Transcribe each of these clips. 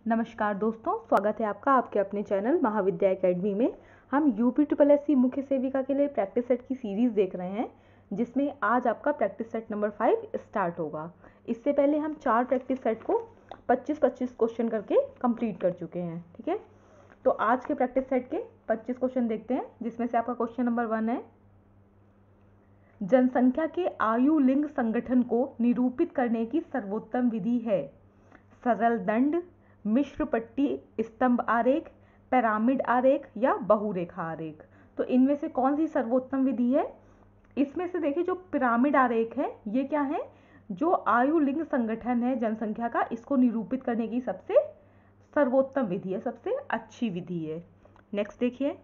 नमस्कार दोस्तों, स्वागत है आपका आपके अपने चैनल महाविद्या एकेडमी में। हम यूपी मुख्य सेविका के लिए प्रैक्टिस सेट की सीरीज देख रहे हैं, जिसमें आज आपका प्रैक्टिस सेट नंबर 5 स्टार्ट होगा। इससे पहले हम 4 प्रैक्टिस सेट को 25-25 क्वेश्चन करके कंप्लीट कर चुके हैं। ठीक है, तो आज के प्रैक्टिस सेट के 25 क्वेश्चन देखते हैं, जिसमें से आपका क्वेश्चन नंबर 1 है, जनसंख्या के आयु लिंग संगठन को निरूपित करने की सर्वोत्तम विधि है सरल दंड, मिश्र पट्टी स्तंभ आरेख, पिरामिड आरेख या बहुरेखा आरेख। तो इनमें से कौन सी सर्वोत्तम विधि है? इसमें से देखिए, जो पिरामिड आरेख है ये क्या है, जो आयु लिंग संगठन है जनसंख्या का, इसको निरूपित करने की सबसे सर्वोत्तम विधि है, सबसे अच्छी विधि है। नेक्स्ट देखिए,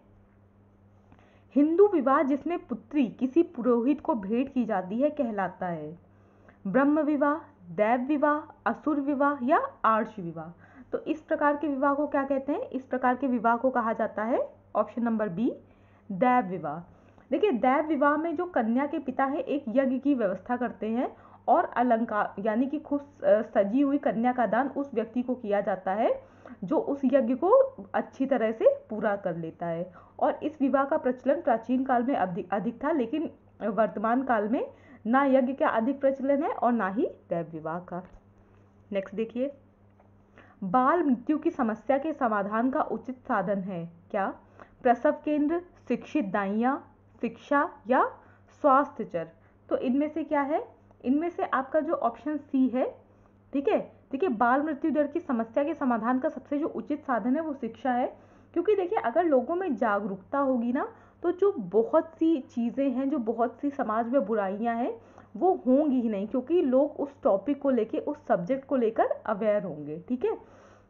हिंदू विवाह जिसमें पुत्री किसी पुरोहित को भेंट की जाती है कहलाता है ब्रह्म विवाह, दैव विवाह, असुर विवाह या आर्ष विवाह। तो इस प्रकार के विवाह को क्या कहते हैं? इस प्रकार के विवाह को कहा जाता है ऑप्शन नंबर बी, दैव विवाह। देखिए, दैव विवाह में जो कन्या के पिता है एक यज्ञ की व्यवस्था करते हैं और अलंकार यानी कि खुद सजी हुई कन्या का दान उस व्यक्ति को किया जाता है जो उस यज्ञ को अच्छी तरह से पूरा कर लेता है। और इस विवाह का प्रचलन प्राचीन काल में अधिक था, लेकिन वर्तमान काल में ना यज्ञ का अधिक प्रचलन है और ना ही दैव विवाह का। नेक्स्ट देखिए, बाल मृत्यु की समस्या के समाधान का उचित साधन है क्या? प्रसव केंद्र, शिक्षित दाइयाँ, शिक्षा या स्वास्थ्य चर। तो इनमें से क्या है? इनमें से आपका जो ऑप्शन सी है। ठीक है, देखिए, बाल मृत्यु दर की समस्या के समाधान का सबसे जो उचित साधन है वो शिक्षा है। क्योंकि देखिए, अगर लोगों में जागरूकता होगी ना, तो जो बहुत सी चीज़ें हैं, जो बहुत सी समाज में बुराइयां हैं, वो होंगी ही नहीं, क्योंकि लोग उस टॉपिक को लेके, उस सब्जेक्ट को लेकर अवेयर होंगे। ठीक है,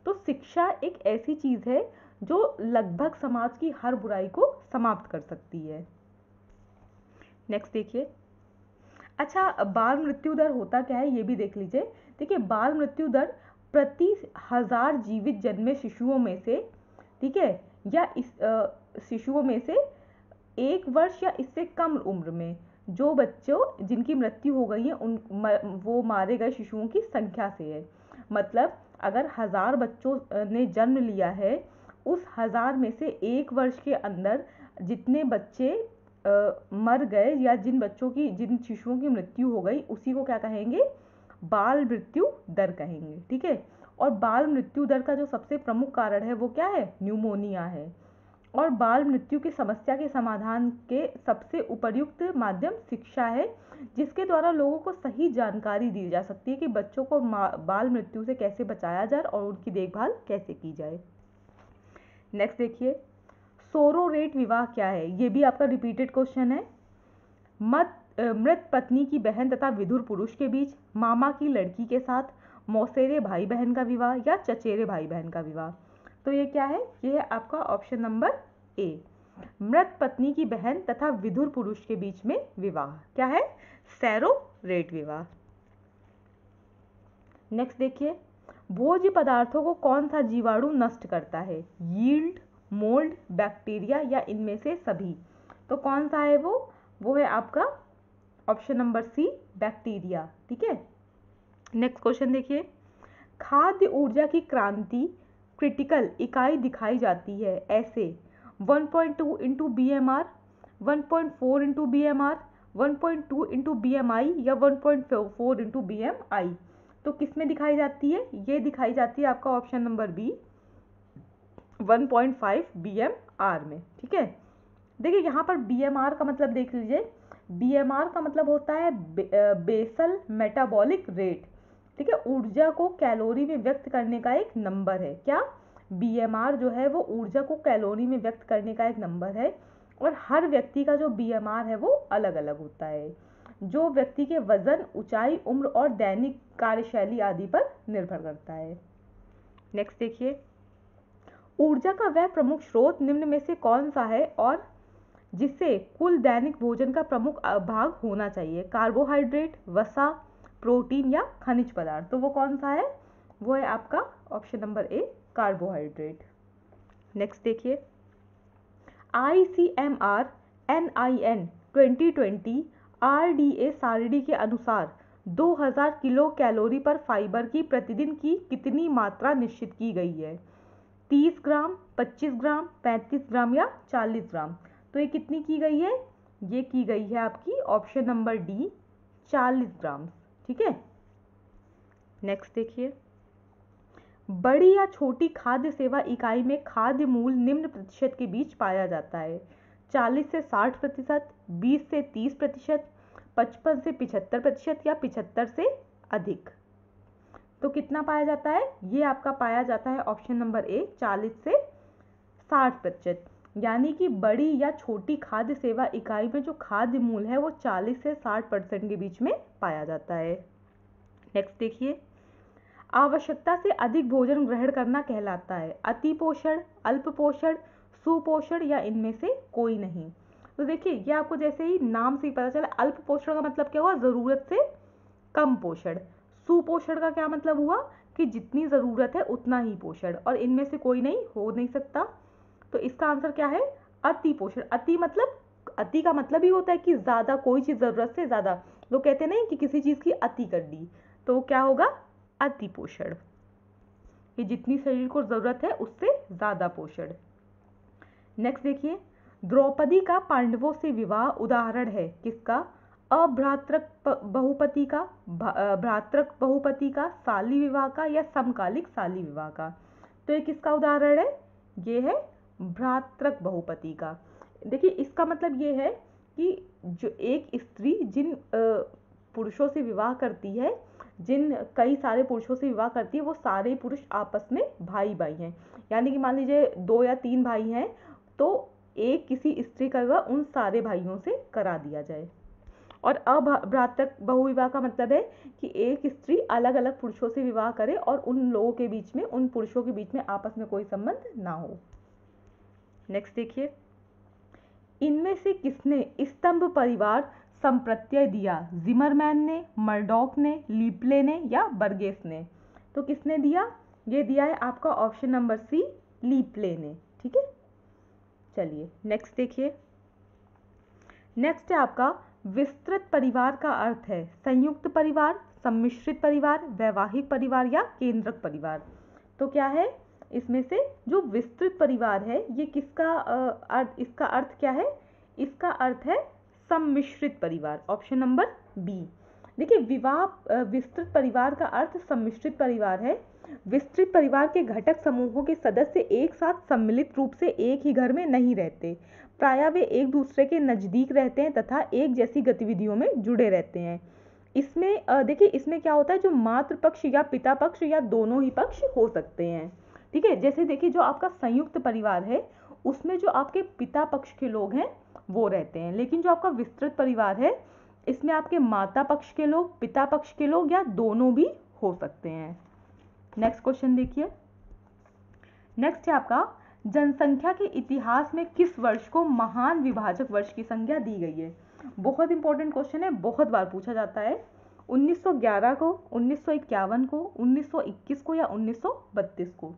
तो शिक्षा एक ऐसी चीज़ है जो लगभग समाज की हर बुराई को समाप्त कर सकती है। नेक्स्ट देखिए, अच्छा, बाल मृत्यु दर होता क्या है ये भी देख लीजिए। देखिए, बाल मृत्यु दर प्रति 1000 जीवित जन्मे शिशुओं में से, ठीक है, या इस शिशुओं में से 1 वर्ष या इससे कम उम्र में जो बच्चों जिनकी मृत्यु हो गई है वो मारे गए शिशुओं की संख्या से है। मतलब अगर 1000 बच्चों ने जन्म लिया है, उस 1000 में से 1 वर्ष के अंदर जितने बच्चे मर गए या जिन शिशुओं की मृत्यु हो गई, उसी को क्या कहेंगे? बाल मृत्यु दर कहेंगे। ठीक है, और बाल मृत्यु दर का जो सबसे प्रमुख कारण है वो क्या है? न्यूमोनिया है। और बाल मृत्यु की समस्या के समाधान के सबसे उपयुक्त माध्यम शिक्षा है, जिसके द्वारा लोगों को सही जानकारी दी जा सकती है कि बच्चों को बाल मृत्यु से कैसे बचाया जाए और उनकी देखभाल कैसे की जाए। नेक्स्ट देखिए, सोरोरेट विवाह क्या है? ये भी आपका रिपीटेड क्वेश्चन है। मृत पत्नी की बहन तथा विधुर पुरुष के बीच, मामा की लड़की के साथ, मौसेरे भाई बहन का विवाह या चचेरे भाई बहन का विवाह। तो ये क्या है? ये है आपका ऑप्शन नंबर ए, मृत पत्नी की बहन तथा विधुर पुरुष के बीच में विवाह। क्या है? सेरोरेट विवाह। नेक्स्ट देखिए, भोज्य पदार्थों को कौन सा जीवाणु नष्ट करता है? यील्ड, मोल्ड, बैक्टीरिया या इनमें से सभी। तो कौन सा है वो है आपका ऑप्शन नंबर सी, बैक्टीरिया। ठीक है, नेक्स्ट क्वेश्चन देखिए, खाद्य ऊर्जा की क्रांति क्रिटिकल इकाई दिखाई जाती है ऐसे 1.2 into BMR, 1.4 into BMR, 1.2 into BMI या 1.4 इंटू BMI। तो किस में दिखाई जाती है? ये दिखाई जाती है आपका ऑप्शन नंबर बी, 1.5 BMR में। ठीक है, देखिए यहाँ पर BMR का मतलब देख लीजिए। BMR का मतलब होता है बेसल मेटाबॉलिक रेट। ठीक है, ऊर्जा को कैलोरी में व्यक्त करने का एक नंबर है। क्या? BMR जो है वो ऊर्जा को कैलोरी में व्यक्त करने का एक नंबर है, और हर व्यक्ति का जो BMR है वो अलग अलग होता है, जो व्यक्ति के वजन, ऊंचाई, उम्र और दैनिक कार्यशैली आदि पर निर्भर करता है। नेक्स्ट देखिए, ऊर्जा का वह प्रमुख स्रोत निम्न में से कौन सा है और जिससे कुल दैनिक भोजन का प्रमुख भाग होना चाहिए? कार्बोहाइड्रेट, वसा, प्रोटीन या खनिज पदार्थ। तो वो कौन सा है? वो है आपका option number A, carbohydrate. Next देखिए, ICMR NIN 2020 RDA सारणी के अनुसार 2000 किलो कैलोरी पर फाइबर की प्रतिदिन की कितनी मात्रा निश्चित की गई है? 30 ग्राम, 25 ग्राम, 35 ग्राम या 40 ग्राम? तो ये कितनी की गई है? ये की गई है आपकी ऑप्शन नंबर डी, 40 ग्राम। ठीक है, नेक्स्ट देखिए, बड़ी या छोटी खाद्य सेवा इकाई में खाद्य मूल्य निम्न प्रतिशत के बीच पाया जाता है? 40 से 60%, 20 से 30%, 55 से 75% या 75 से अधिक? तो कितना पाया जाता है? ये आपका पाया जाता है ऑप्शन नंबर ए, 40 से 60%। यानी कि बड़ी या छोटी खाद्य सेवा इकाई में जो खाद्य मूल्य है वो 40 से 60% के बीच में पाया जाता है। नेक्स्ट देखिए, आवश्यकता से अधिक भोजन ग्रहण करना कहलाता है अति पोषण, अल्प पोषण, सुपोषण या इनमें से कोई नहीं? तो देखिए, ये आपको जैसे ही नाम से ही पता चला, अल्प पोषण का मतलब क्या हुआ? जरूरत से कम पोषण। सुपोषण का क्या मतलब हुआ? कि जितनी जरूरत है उतना ही पोषण, और इनमें से कोई नहीं हो नहीं सकता। तो इसका आंसर क्या है? अति पोषण। अति मतलब, अति का मतलब ही होता है कि ज्यादा, कोई चीज जरूरत से ज्यादा। लोग कहते नहीं कि किसी चीज की अति कर दी, तो क्या होगा? अति पोषण। ये जितनी शरीर को जरूरत है उससे ज्यादा पोषण। नेक्स्ट देखिए, द्रौपदी का पांडवों से विवाह उदाहरण है किसका? अभ्रातृक बहुपति का, भ्रातृक बहुपति का, साली विवाह का या समकालिक साली विवाह का? तो ये किसका उदाहरण है? ये है भ्रातृक बहुपति का। देखिए, इसका मतलब ये है कि जो एक स्त्री जिन पुरुषों से विवाह करती है, जिन कई सारे पुरुषों से विवाह करती है, वो सारे पुरुष आपस में भाई भाई हैं। यानी कि मान लीजिए 2 या 3 भाई हैं, तो एक किसी स्त्री का विवाह उन सारे भाइयों से करा दिया जाए। और अभ्रातृक बहुविवाह का मतलब है कि एक स्त्री अलग अलग पुरुषों से विवाह करे और उन लोगों के बीच में, उन पुरुषों के बीच में आपस में कोई संबंध ना हो। नेक्स्ट देखिए, इनमें से किसने स्तंभ परिवार संप्रत्यय दिया? जिमरमैन ने, मर्डॉक ने, लीप्ले ने या बर्गेस ने? तो किसने दिया? ये दिया है आपका ऑप्शन नंबर सी, लीप्ले ने। ठीक है, चलिए नेक्स्ट देखिए। नेक्स्ट है आपका, विस्तृत परिवार का अर्थ है संयुक्त परिवार, सम्मिश्रित परिवार, वैवाहिक परिवार या केंद्रक परिवार? तो क्या है इसमें से? जो विस्तृत परिवार है ये किसका अर्थ, इसका अर्थ क्या है? इसका अर्थ है सम्मिश्रित परिवार, ऑप्शन नंबर बी। देखिए, विस्तृत परिवार का अर्थ सम्मिश्रित परिवार है। विस्तृत परिवार के घटक समूहों के सदस्य एक साथ सम्मिलित रूप से एक ही घर में नहीं रहते, प्रायः वे एक दूसरे के नजदीक रहते हैं तथा एक जैसी गतिविधियों में जुड़े रहते हैं। इसमें देखिए, इसमें क्या होता है, जो मातृ पक्ष या पिता पक्ष या दोनों ही पक्ष हो सकते हैं। ठीक है, जैसे देखिए, जो आपका संयुक्त परिवार है उसमें जो आपके पिता पक्ष के लोग हैं वो रहते हैं, लेकिन जो आपका विस्तृत परिवार है इसमें आपके माता पक्ष के लोग, पिता पक्ष के लोग या दोनों भी हो सकते हैं। नेक्स्ट क्वेश्चन देखिए। नेक्स्ट है आपका, जनसंख्या के इतिहास में किस वर्ष को महान विभाजक वर्ष की संज्ञा दी गई है? बहुत इंपॉर्टेंट क्वेश्चन है, बहुत बार पूछा जाता है। 1911 को, 1951 को, 1921 को या 1932 को?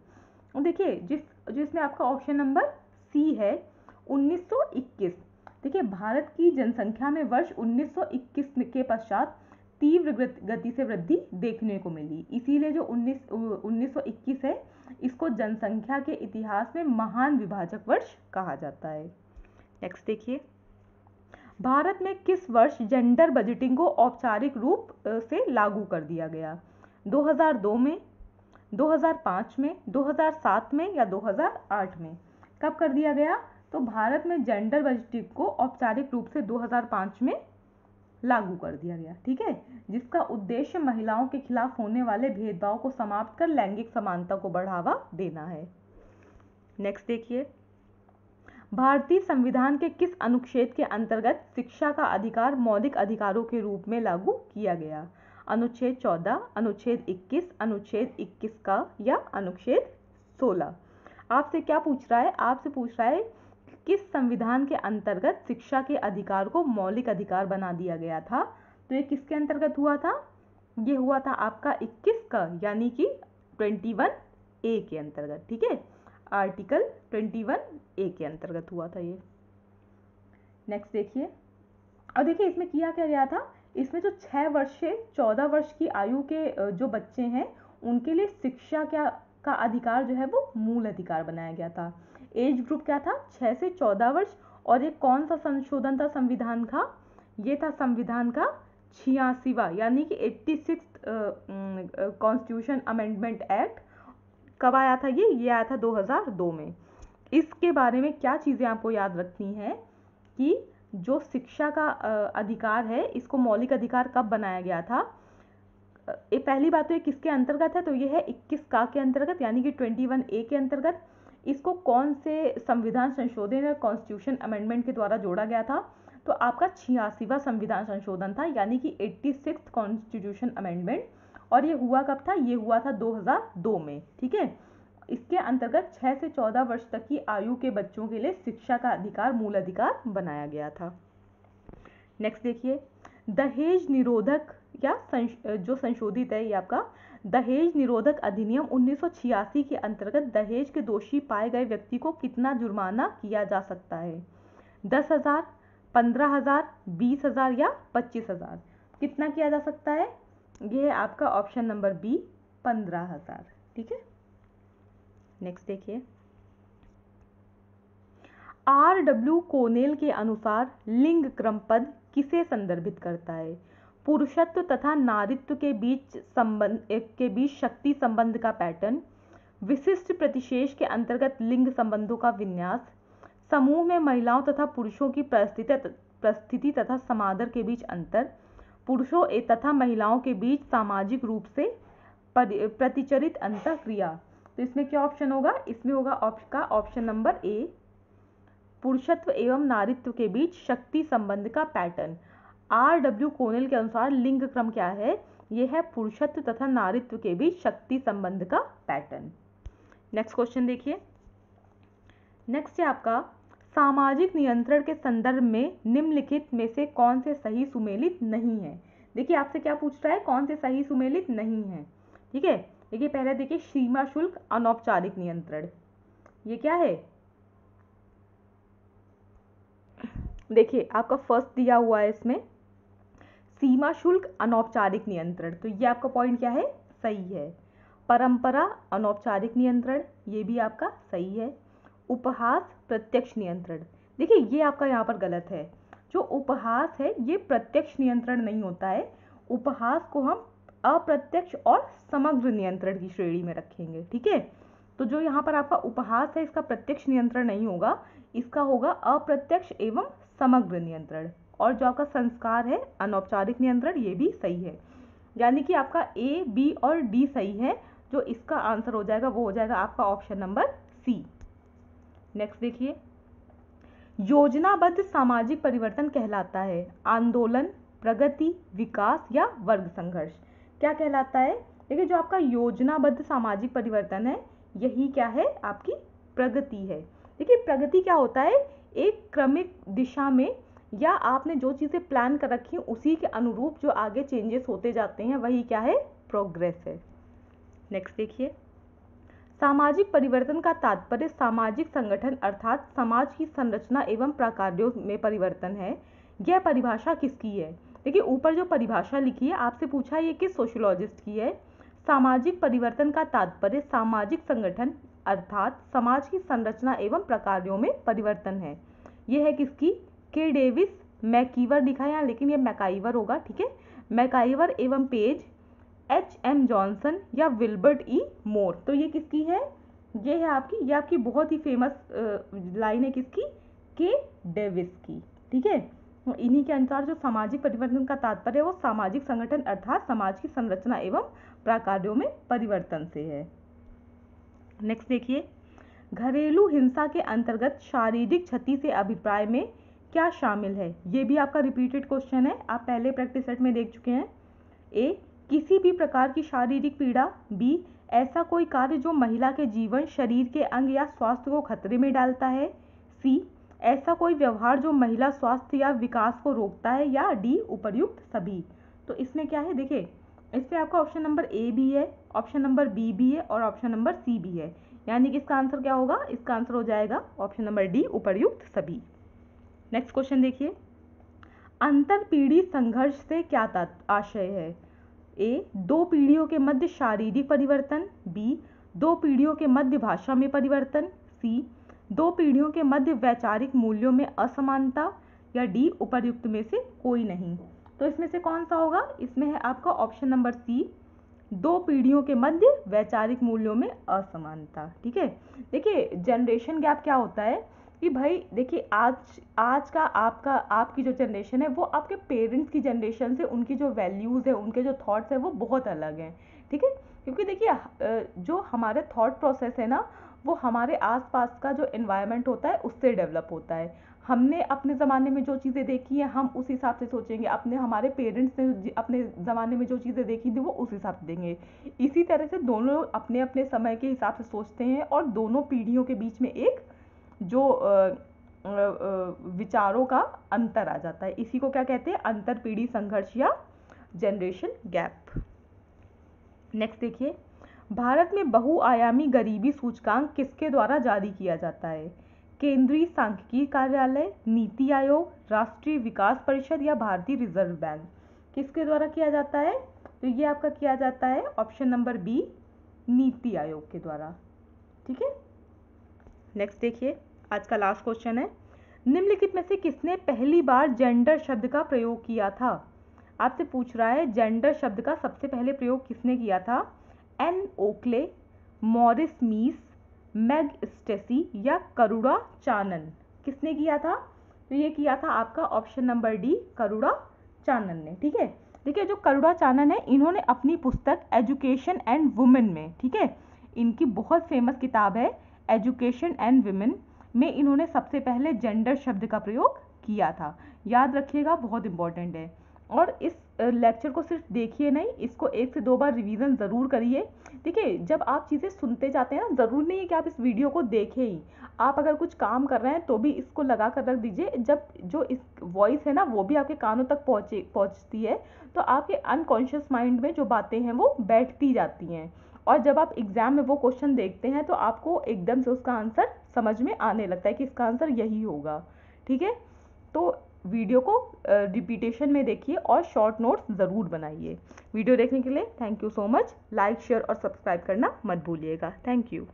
देखिए, जिसमें आपका ऑप्शन नंबर सी है 1921। देखिए, भारत की जनसंख्या में वर्ष 1921 के पश्चात तीव्र गति से वृद्धि देखने को मिली, इसीलिए जो 1921 है इसको जनसंख्या के इतिहास में महान विभाजक वर्ष कहा जाता है। नेक्स्ट देखिए, भारत में किस वर्ष जेंडर बजटिंग को औपचारिक रूप से लागू कर दिया गया? 2002 में, 2005 में, 2007 में या 2008 में? कब कर दिया गया? तो भारत में जेंडर बजटिंग को औपचारिक रूप से 2005 में लागू कर दिया गया। ठीक है, जिसका उद्देश्य महिलाओं के खिलाफ होने वाले भेदभाव को समाप्त कर लैंगिक समानता को बढ़ावा देना है। नेक्स्ट देखिए, भारतीय संविधान के किस अनुच्छेद के अंतर्गत शिक्षा का अधिकार मौलिक अधिकारों के रूप में लागू किया गया? अनुच्छेद 14, अनुच्छेद 21, अनुच्छेद 21 का या अनुच्छेद 16? आपसे क्या पूछ रहा है? आपसे पूछ रहा है किस संविधान के अंतर्गत शिक्षा के अधिकार को मौलिक अधिकार बना दिया गया था? तो ये किसके अंतर्गत हुआ था? ये हुआ था आपका 21 का, यानी कि 21A के अंतर्गत। ठीक है, आर्टिकल 21A के अंतर्गत हुआ था ये। नेक्स्ट देखिए, और देखिए इसमें किया क्या गया था, इसमें जो 6 वर्ष से 14 वर्ष की आयु के जो बच्चे हैं उनके लिए शिक्षा का अधिकार जो है वो मूल अधिकार बनाया गया था। एज ग्रुप क्या था? 6 से 14 वर्ष। और ये कौन सा संशोधन था संविधान का? ये था संविधान का 86वां यानी कि 86 कॉन्स्टिट्यूशन अमेंडमेंट एक्ट। कब आया था ये आया था 2002 में। इसके बारे में क्या चीज़ें आपको याद रखनी है कि जो शिक्षा का अधिकार है इसको मौलिक अधिकार कब बनाया गया था। ये पहली बात तो ये किसके अंतर्गत है? तो ये है 21 का के अंतर्गत यानी कि 21A के अंतर्गत। इसको कौन से संविधान संशोधन या कॉन्स्टिट्यूशन अमेंडमेंट के द्वारा जोड़ा गया था? तो आपका 86वां संविधान संशोधन था यानी कि 86th कॉन्स्टिट्यूशन अमेंडमेंट। और ये हुआ कब था? ये हुआ था 2002 में। ठीक है, इसके अंतर्गत 6 से 14 वर्ष तक की आयु के बच्चों के लिए शिक्षा का अधिकार मूल अधिकार बनाया गया था। नेक्स्ट देखिए, दहेज निरोधक या जो संशोधित है ये आपका दहेज निरोधक अधिनियम 1986 के अंतर्गत दहेज के दोषी पाए गए व्यक्ति को कितना जुर्माना किया जा सकता है? 10,000, 15,000, 20,000 या 25,000? कितना किया जा सकता है? ये है आपका ऑप्शन नंबर बी, 15,000। ठीक है, नेक्स्ट देखिए, R.W. कोनेल के अनुसार लिंग क्रम पद किसे संदर्भित करता है? पुरुषत्व तथा नारीत्व के बीच शक्ति संबंध का पैटर्न, विशिष्ट प्रतिशेष के अंतर्गत लिंग संबंधों का विन्यास, समूह में महिलाओं तथा पुरुषों की परिस्थिति तथा समादर के बीच अंतर, पुरुषों तथा महिलाओं के बीच सामाजिक रूप से प्रतिचरित अंतःक्रिया। तो इसमें क्या ऑप्शन होगा? इसमें होगा ऑप्शन नंबर ए, पुरुषत्व एवं नारीत्व के बीच शक्ति संबंध का पैटर्न। R.W. कोनेल के अनुसार लिंग क्रम क्या है? यह है पुरुषत्व तथा नारीत्व के बीच शक्ति संबंध का पैटर्न। नेक्स्ट क्वेश्चन देखिए, नेक्स्ट है आपका सामाजिक नियंत्रण के संदर्भ में निम्नलिखित में से कौन से सही सुमेलित नहीं है? देखिए आपसे क्या पूछ रहा है, कौन से सही सुमेलित नहीं है। ठीक है, देखिए पहले देखिए सीमा शुल्क अनौपचारिक नियंत्रण, ये क्या है? देखिए आपका फर्स्ट दिया हुआ है इसमें सीमा शुल्क अनौपचारिक नियंत्रण, तो ये आपका पॉइंट क्या है? सही है। परंपरा अनौपचारिक नियंत्रण, ये भी आपका सही है। उपहास प्रत्यक्ष नियंत्रण, देखिए ये आपका यहाँ पर गलत है। जो उपहास है ये प्रत्यक्ष नियंत्रण नहीं होता है। उपहास को हम अप्रत्यक्ष और समग्र नियंत्रण की श्रेणी में रखेंगे। ठीक है, तो जो यहाँ पर आपका उपहास है इसका प्रत्यक्ष नियंत्रण नहीं होगा, इसका होगा अप्रत्यक्ष एवं समग्र नियंत्रण। और जो आपका संस्कार है अनौपचारिक नियंत्रण, ये भी सही है। यानी कि आपका ए, बी और डी सही है। जो इसका आंसर हो जाएगा वो हो जाएगा आपका ऑप्शन नंबर सी। नेक्स्ट देखिए, योजनाबद्ध सामाजिक परिवर्तन कहलाता है आंदोलन, प्रगति, विकास या वर्ग संघर्ष? क्या कहलाता है? देखिए जो आपका योजनाबद्ध सामाजिक परिवर्तन है यही क्या है? आपकी प्रगति है। देखिए प्रगति क्या होता है? एक क्रमिक दिशा में या आपने जो चीज़ें प्लान कर रखी हैं उसी के अनुरूप जो आगे चेंजेस होते जाते हैं वही क्या है? प्रोग्रेस है। नेक्स्ट देखिए, सामाजिक परिवर्तन का तात्पर्य सामाजिक संगठन अर्थात समाज की संरचना एवं प्रकारों में परिवर्तन है। यह परिभाषा किसकी है? देखिए ऊपर जो परिभाषा लिखी है आपसे पूछा ये किस सोशियोलॉजिस्ट की है। सामाजिक परिवर्तन का तात्पर्य सामाजिक संगठन अर्थात समाज की संरचना एवं प्रकारों में परिवर्तन है। यह है किसकी? के डेविस, मैकीवर लिखा है यहाँ लेकिन ये मैकाइवर होगा। ठीक है, मैकाइवर एवं पेज, H.M. जॉनसन या विल्बर्ट ई मोर। तो ये किसकी है? ये है आपकी, ये आपकी बहुत ही फेमस लाइन है किसकी? के डेविस की। ठीक है, इन्हीं के अनुसार जो सामाजिक परिवर्तन का तात्पर्य है वो सामाजिक संगठन अर्थात समाज की संरचना एवं प्रकारों में परिवर्तन से है। नेक्स्ट देखिए, घरेलू हिंसा के अंतर्गत शारीरिक क्षति से अभिप्राय में क्या शामिल है? ये भी आपका रिपीटेड क्वेश्चन है, आप पहले प्रैक्टिस सेट में देख चुके हैं। ए, किसी भी प्रकार की शारीरिक पीड़ा। बी, ऐसा कोई कार्य जो महिला के जीवन, शरीर के अंग या स्वास्थ्य को खतरे में डालता है। सी, ऐसा कोई व्यवहार जो महिला स्वास्थ्य या विकास को रोकता है। या डी, उपर्युक्त सभी। तो इसमें क्या है? देखिए इसमें आपका ऑप्शन नंबर ए भी है, ऑप्शन नंबर बी भी है और ऑप्शन नंबर सी भी है। यानी कि इसका आंसर क्या होगा? इसका आंसर हो जाएगा ऑप्शन नंबर डी, उपर्युक्त सभी। नेक्स्ट क्वेश्चन देखिए, अंतरपीढ़ी संघर्ष से क्या आशय है? ए, दो पीढ़ियों के मध्य शारीरिक परिवर्तन, बी, दो पीढ़ियों के मध्य भाषा में परिवर्तन, सी, दो पीढ़ियों के मध्य वैचारिक मूल्यों में असमानता, या डी, उपर्युक्त में से कोई नहीं। तो इसमें से कौन सा होगा? इसमें है आपका ऑप्शन नंबर सी, दो पीढ़ियों के मध्य वैचारिक मूल्यों में असमानता। ठीक है, देखिए जनरेशन गैप क्या होता है कि भाई देखिए आज का आपकी जो जनरेशन है वो आपके पेरेंट्स की जनरेशन से उनकी जो वैल्यूज़ है, उनके जो थॉट्स है वो बहुत अलग हैं। ठीक है, क्योंकि देखिए जो हमारे थॉट प्रोसेस है ना वो हमारे आसपास का जो एनवायरनमेंट होता है उससे डेवलप होता है। हमने अपने ज़माने में जो चीज़ें देखी हैं हम उस हिसाब से सोचेंगे, हमारे पेरेंट्स ने अपने ज़माने में जो चीज़ें देखी थी वो उस हिसाब से देंगे। इसी तरह से दोनों अपने अपने समय के हिसाब से सोचते हैं और दोनों पीढ़ियों के बीच में एक जो विचारों का अंतर आ जाता है। इसी को क्या कहते हैं? अंतर पीढ़ी संघर्ष या जनरेशन गैप। नेक्स्ट देखिए, भारत में बहुआयामी गरीबी सूचकांक किसके द्वारा जारी किया जाता है? केंद्रीय सांख्यिकी कार्यालय, नीति आयोग, राष्ट्रीय विकास परिषद या भारतीय रिजर्व बैंक? किसके द्वारा किया जाता है? तो ये आपका किया जाता है option number B, NITI Aayog के द्वारा। ठीक है, नेक्स्ट देखिए, आज का लास्ट क्वेश्चन है, निम्नलिखित में से किसने पहली बार जेंडर शब्द का प्रयोग किया था? आपसे पूछ रहा है जेंडर शब्द का सबसे पहले प्रयोग किसने किया था? एन ओकले, मॉरिस मीस, मैग स्टेसी या करुणा चानन? किसने किया था? तो ये किया था आपका ऑप्शन नंबर डी, करुणा चानन ने। ठीक है, देखिए जो करुणा चानन है इन्होंने अपनी पुस्तक एजुकेशन एंड वुमेन में, ठीक है, इनकी बहुत फेमस किताब है एजुकेशन एंड वुमेन में इन्होंने सबसे पहले जेंडर शब्द का प्रयोग किया था। याद रखिएगा, बहुत इंपॉर्टेंट है। और इस लेक्चर को सिर्फ देखिए नहीं, इसको 1 से 2 बार रिवीजन ज़रूर करिए। देखिए जब आप चीज़ें सुनते जाते हैं ना, ज़रूर नहीं है कि आप इस वीडियो को देखें ही, आप अगर कुछ काम कर रहे हैं तो भी इसको लगा कर रख दीजिए। जब जो इस वॉइस है ना वो भी आपके कानों तक पहुँचती है तो आपके अनकॉन्शियस माइंड में जो बातें हैं वो बैठती जाती हैं, और जब आप एग्जाम में वो क्वेश्चन देखते हैं तो आपको एकदम से उसका आंसर समझ में आने लगता है कि इसका आंसर यही होगा। ठीक है, तो वीडियो को रिपीटेशन में देखिए और शॉर्ट नोट्स ज़रूर बनाइए। वीडियो देखने के लिए thank you so much. Like, share और सब्सक्राइब करना मत भूलिएगा। Thank you.